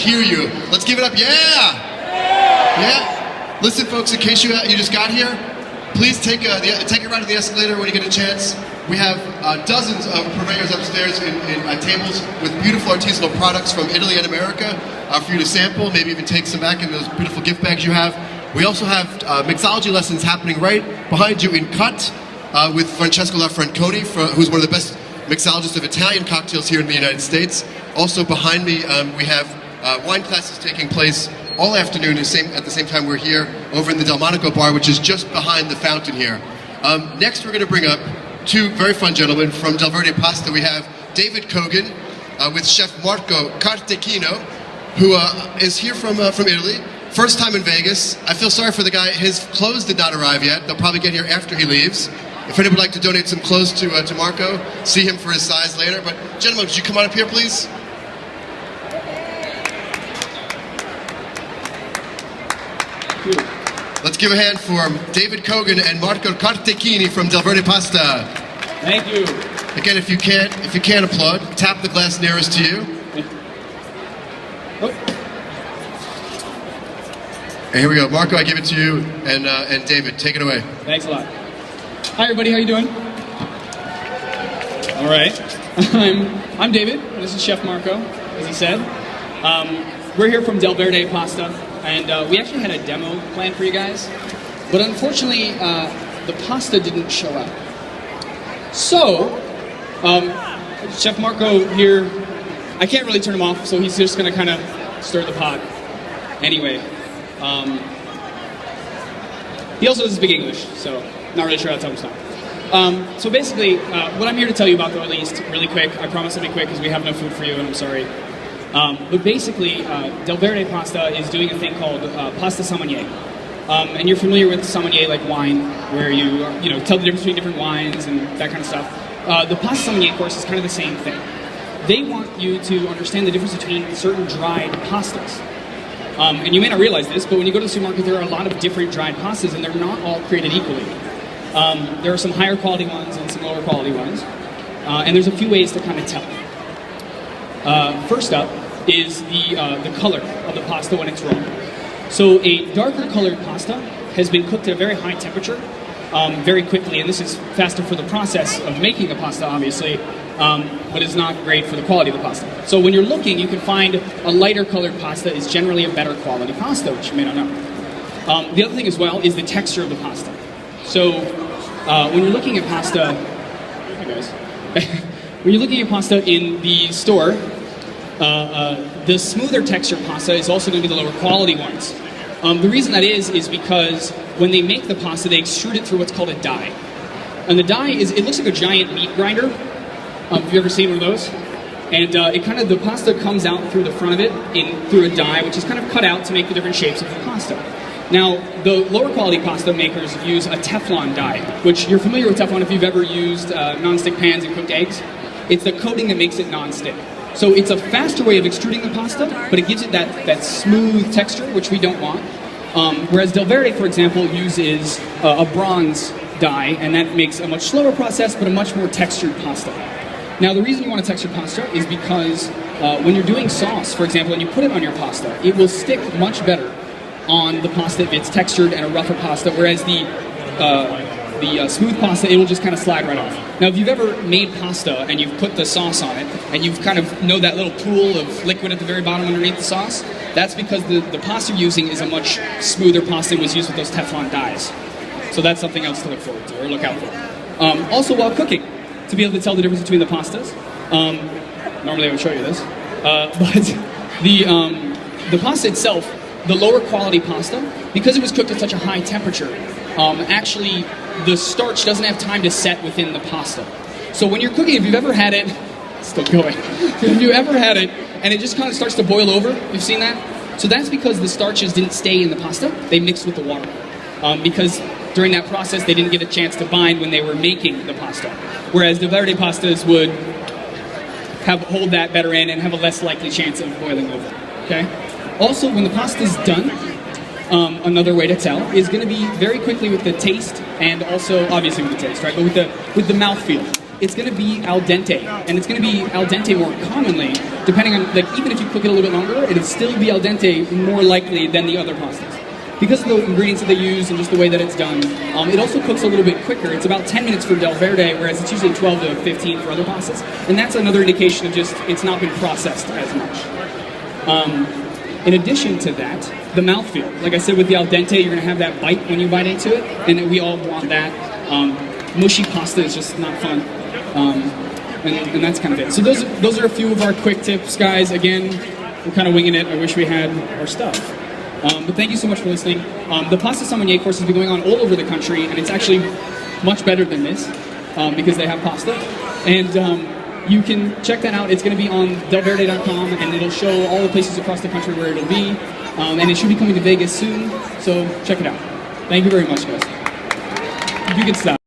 hear you. Let's give it up. Yeah! Yeah. Listen, folks, in case you just got here, please take a ride to the escalator when you get a chance. We have dozens of purveyors upstairs in tables with beautiful artisanal products from Italy and America for you to sample, maybe even take some back in those beautiful gift bags you have. We also have mixology lessons happening right behind you in Cut with Francesco Lafranconi, who's one of the best mixologists of Italian cocktails here in the United States. Also behind me, we have wine classes taking place all afternoon at the same time we're here over in the Delmonico bar, which is just behind the fountain here. Next, we're going to bring up two very fun gentlemen from Delverde Pasta. We have David Kogan with Chef Marco Cartechini, who is here from Italy. First time in Vegas. I feel sorry for the guy. His clothes did not arrive yet. They'll probably get here after he leaves. If anyone would like to donate some clothes to Marco, see him for his size later. But gentlemen, would you come on up here, please? Let's give a hand for David Kogan and Marco Cartechini from Delverde Pasta. Thank you. Again, if you can't applaud, tap the glass nearest to you. Oh. And here we go. Marco, I give it to you, and David, take it away. Thanks a lot. Hi, everybody. How you doing? All right. I'm David. This is Chef Marco, as he said. We're here from Delverde Pasta, and we actually had a demo planned for you guys, but unfortunately, the pasta didn't show up. So, Chef Marco here, I can't really turn him off, so he's just going to kind of stir the pot. Anyway. He also doesn't speak English, so not really sure how to tell him stuff. So basically, what I'm here to tell you about, though, at least, really quick, I promise it'll be quick because we have no food for you, and I'm sorry. But basically, Delverde Pasta is doing a thing called pasta sommelier. And you're familiar with sommelier like wine, where you tell the difference between different wines and that kind of stuff. The pasta sommelier course is kind of the same thing. They want you to understand the difference between certain dried pastas. And you may not realize this, but when you go to the supermarket, there are a lot of different dried pastas, and they're not all created equally. There are some higher quality ones and some lower quality ones, and there's a few ways to kind of tell. First up is the color of the pasta when it's raw. So a darker colored pasta has been cooked at a very high temperature, very quickly, and this is faster for the process of making the pasta, obviously, but it's not great for the quality of the pasta. So when you're looking, you can find a lighter colored pasta is generally a better quality pasta, which you may not know. The other thing as well is the texture of the pasta. So when you're looking at pasta, hi guys, when you're looking at pasta in the store, the smoother texture pasta is also going to be the lower quality ones. The reason that is because when they make the pasta, they extrude it through what's called a die. And the die it looks like a giant meat grinder. Have you ever seen one of those? And the pasta comes out through the front of it through a die, which is kind of cut out to make the different shapes of the pasta. Now, the lower quality pasta makers use a Teflon die, which you're familiar with Teflon if you've ever used non-stick pans and cooked eggs. It's the coating that makes it non-stick. So it's a faster way of extruding the pasta, but it gives it that smooth texture, which we don't want. Whereas Delverde, for example, uses a bronze die, and that makes a much slower process, but a much more textured pasta. Now, the reason you want a textured pasta is because when you're doing sauce, for example, and you put it on your pasta, it will stick much better on the pasta if it's textured and a rougher pasta, whereas the smooth pasta, it will just kind of slide right off. Now, if you've ever made pasta and you've put the sauce on it, and you've kind of know that little pool of liquid at the very bottom underneath the sauce, that's because the pasta you're using is a much smoother pasta that was used with those Teflon dies. So that's something else to look forward to, or look out for. Also, while cooking, to be able to tell the difference between the pastas. Normally I would show you this. But the pasta itself, the lower quality pasta, because it was cooked at such a high temperature, actually the starch doesn't have time to set within the pasta. So when you're cooking, if you've ever had it, still going, if you ever had it, and it just kind of starts to boil over, you've seen that? So that's because the starches didn't stay in the pasta, they mixed with the water. Because during that process, they didn't get a chance to bind when they were making the pasta. Whereas the Delverde pastas would hold that better in and have a less likely chance of boiling over. Okay? Also, when the pasta's done, another way to tell is going to be very quickly with the taste, and also obviously with the taste, right? But with the mouthfeel. it's going to be al dente, and it's going to be al dente more commonly, depending on, like, even if you cook it a little bit longer, it'll still be al dente more likely than the other pastas. Because of the ingredients that they use and just the way that it's done, it also cooks a little bit quicker. It's about 10 minutes for Delverde, whereas it's usually 12 to 15 for other pastas. And that's another indication of just it's not been processed as much. In addition to that, the mouthfeel. Like I said, with the al dente, you're going to have that bite when you bite into it, and we all want that. Mushy pasta is just not fun. And that's kind of it. So those are a few of our quick tips, guys. Again, we're kind of winging it. I wish we had our stuff. But thank you so much for listening. The Pasta Sommelier course has been going on all over the country, and it's actually much better than this because they have pasta. And you can check that out. It's going to be on delverde.com, and it'll show all the places across the country where it'll be. And it should be coming to Vegas soon, so check it out. Thank you very much, guys. You can stop.